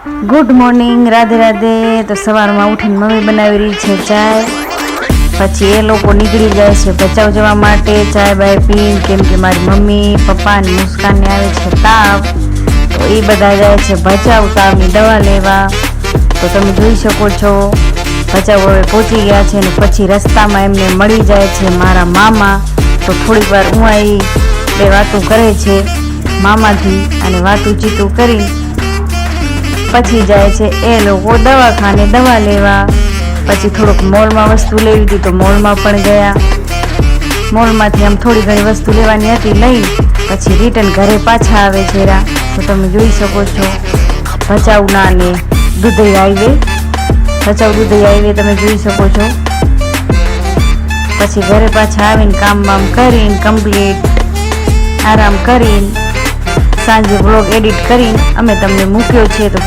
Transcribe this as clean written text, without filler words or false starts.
Good morning, Radhe Radhe. तो सवार में उठीने मम्मी बनावी रही है चाय। पछी ए लोको निकली जाए छे भचाऊ जवा माटे चाय बाय पीने, केम के मारी मम्मी पप्पा ने मुस्कान ने आवे छे ताव, तो ए बधा जाए छे भचाऊ तावनी दवा लेवा। तो तमे जोई शको छो भचाऊ हवे पहोंची गया छे ने पछी रस्तामां एમને मળી જાય છે મારા મામા। तो थोड़ी वार उहाई बे वातुं करे छे मामाथी अने वातुं चीतुं करी पछी जाए छे ए लोको दवाखाने दवा लेवा। पछी थोड़ोक मॉल में वस्तु लेवी थी तो मॉल में पण गया। मॉल मांथी आम थोड़ी घणी वस्तु लेवानी हती लई पछी रिटर्न घरे पाछा आवे छेरा। तो तमे जोई शको छो भचाऊना ने दुधई हाईवे, भचाऊ दुधई हाईवे तमे जोई शको छो। पछी घरे पाछा आवीने काम बाम करीने कम्प्लीट आराम करीने सांजे व्लॉग एडिट करीने अमे तमने मूक्यो छे। तो